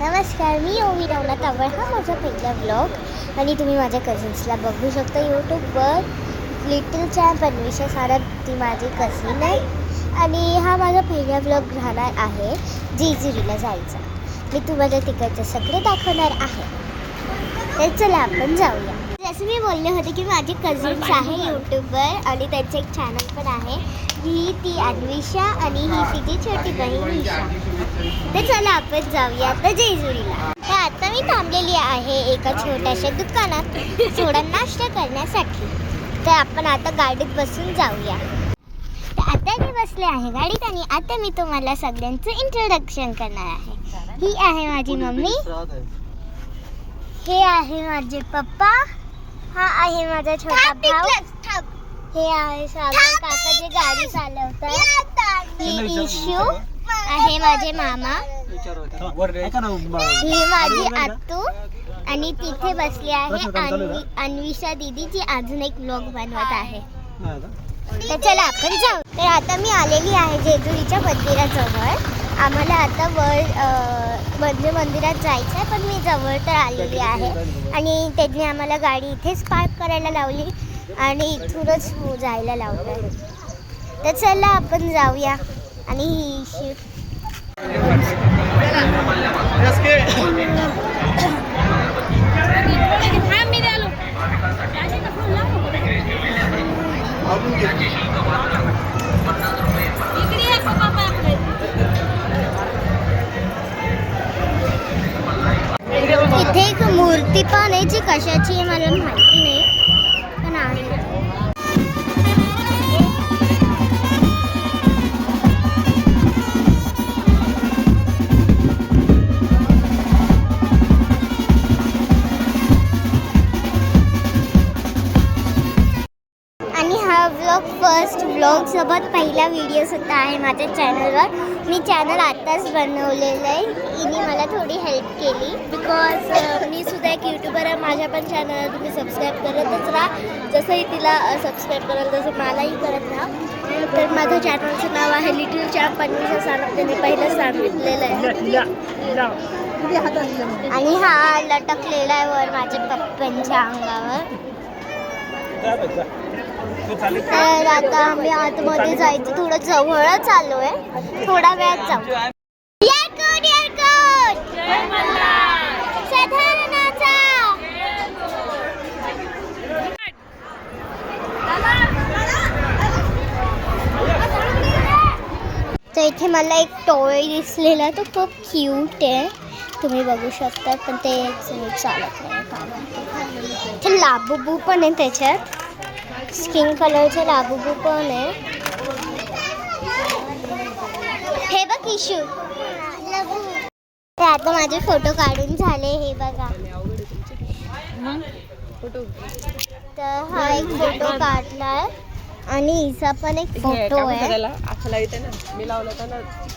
नमस्कार, मी ओवी रवनाथ आवड. हा माझा पहिला ब्लॉग आणि तुम्ही माझ्या कझिन्सला बघू शकता यूट्यूबवर. लिटिल चॅम्प अन्विषा सारा ती माझी कझिन आहे आणि हा माझा पहिला ब्लॉग राहणार आहे जेजुरीला जायचा. मी तुम्हाला तिकडचं सगळे दाखवणार आहे. तर चला आपण जाऊया. जसं मी बोलले होते की माझी कझिन्स आहे यूट्यूबवर आणि त्यांचं एक चॅनल पण आहे. ही ती अन्विषा आणि ही तिची छोटी बहीण ईशा. तर चला आपण जाऊया आता जेजुरीला. तर आता मी थांबलेली आहे एका छोट्याशा दुकानात थोडा नाश्ता करण्यासाठी. तर आपण आता गाडीत बसून जाऊया. तर आता मी बसले आहे गाडीत आणि आता मी तुम्हाला सगळ्यांचं इंट्रोडक्शन करणार आहे. ही आहे माझी मम्मी, हे आहे माझे पप्पा, हा आहे माझा छोटा भाऊ, हे आहे सागर काका जे गाडी चालवतात, ही इशू आहे माझे मामा, ही माझी आत्तू आणि तिथे बसली आहे अन्विषा दीदी जी अजून एक ब्लॉग बनवत आहे. तर चला आपण जाऊ. तर आता मी आलेली आहे जेजुरीच्या मंदिराजवळ. आम्हाला आता म्हणजे मंदिरात जायचं आहे, पण मी जवळ तर आलेली आहे आणि त्यांनी आम्हाला गाडी इथेच पार्क करायला लावली आणि इथूनच जायला लावलं. तर चला आपण जाऊया. आणि ही शिफ्ट इथे एक मूर्ती पण आहे जी कशाची आहे मला माहिती नाही, पण आहे. आणि हा ब्लॉग फर्स्ट ब्लॉग सोबत पहिला व्हिडिओ सुद्धा आहे माझ्या चॅनलवर. मी चॅनल आत्ताच बनवलेलं आहे. हिने मला थोडी हेल्प केली बिकॉज मी सुद्धा एक यूट्यूबर आहे. माझ्या पण चॅनलला तुम्ही सबस्क्राईब करतच राहा. जसंही तिला सबस्क्राईब कराल तसं मलाही करत राहा. तर माझं चॅनलचं नाव आहे लिटिल चॅम्प अन्विषा सारा. त्यांनी पहिलं सांगितलेलं आहे. आणि हा लटकलेला आहे वर माझ्या पप्पांच्या अंगावर. तर आता आम्ही आतमध्ये जायचं, थोडं जवळच आलो आहे, थोडा वेळात जाऊ. तर इथे मला एक टॉय दिसलेला, तो खूप क्यूट आहे, तुम्ही बघू शकता. पण ते चालत नाही. ते लाबूबू पण आहे, त्याच्यात स्किन कलरचे लाबूबू पण आहे. हे बघ इशू. ते आता माझे फोटो काढून झाले, हे बघा. तर हा एक फोटो काढलाय आणि हिचा पण एक फोटो आहे.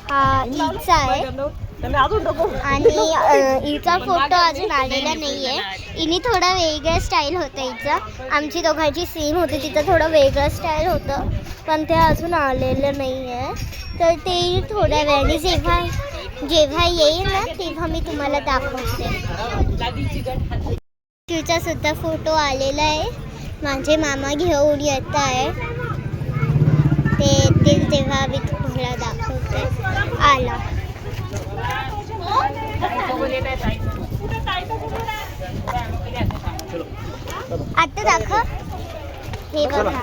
हा हिचा आहे आणि हिचा फोटो अजून आलेला नाहीये. हिने थोडा वेगळा स्टाईल होतं हिचं. आमची दोघांची सेम होती, तिचं थोडं वेगळं स्टाईल होतं, पण ते अजून आलेलं नाही आहे. तर ते थोड्या वेळाने जेव्हा येईल ना तेव्हा मी तुम्हाला दाखवते. तिचा सुद्धा फोटो आलेला आहे. माझे मामा घेऊन येत आहे, ते तेव्हा मी तुम्हाला दाखवते. आला आता दाखव. हे बघा,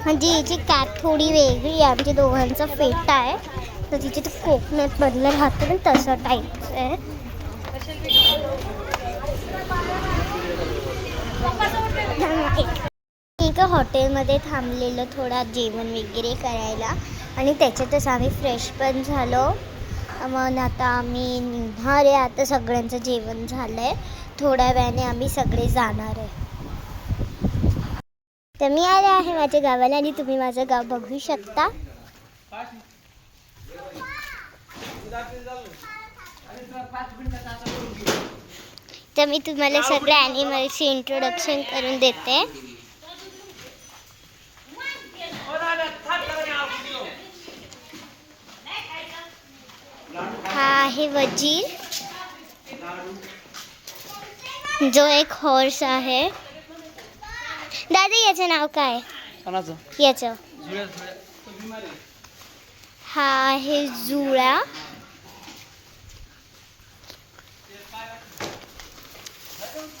म्हणजे हिची कॅप थोडी वेगळी आहे. आमच्या दोघांचा फेटा आहे, तर तिचे ते कोकणात मधलं राहतं पण तसं टाईपचं आहे. एका हॉटेलमध्ये थांबलेलं थोडा जेवण वगैरे करायला आणि त्याच्यातच आम्ही फ्रेश पण झालो. मग आता आम्ही निघणार आहे. आता सगळ्यांचं जेवण झालं आहे, थोड्या वेळाने आम्ही सगळे जाणार आहे. तर मी आले आहे माझ्या गावाला आणि तुम्ही माझं गाव बघू शकता. तर मी तुम्हाला सगळ्या ॲनिमल्सचे इंट्रोडक्शन करून देते. हा आहे वजीर, जो एक हॉर्स आहे. दादा याचं नाव काय? याचं हा आहे जुळा.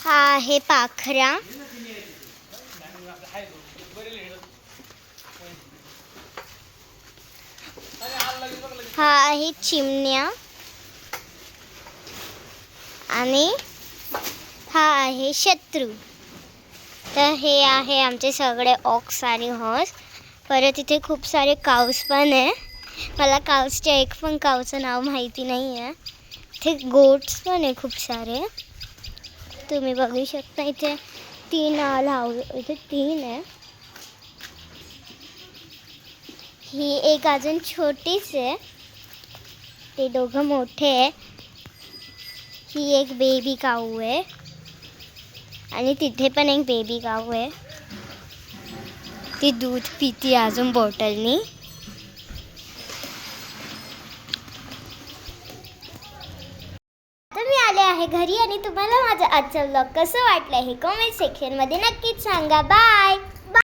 हा आहे पाखरा. हा आहे चिमण्या. आणि हा आहे शत्रू. तर हे आहे आमचे सगळे ऑक्स आणि हॉर्स. परत इथे खूप सारे काऊस पण आहे. मला काऊसच्या एक पण काऊचं नाव माहिती नाही आहे. इथे गोट्स पण आहे खूप सारे. तुम्ही बघू शकता इथे 3 इथे 3 आहे. ही एक अजून छोटीच आहे. ते दोघं मोठे आहे. ही एक बेबी काऊ आहे आणि तिथे पण एक बेबी काऊ आहे. ती दूध पिती अजून बॉटलनी. तर मी आले आहे घरी आणि तुम्हाला माझा आजचा व्लॉग कसं वाटलं हे कमेंट सेक्शनमध्ये नक्कीच सांगा. बाय.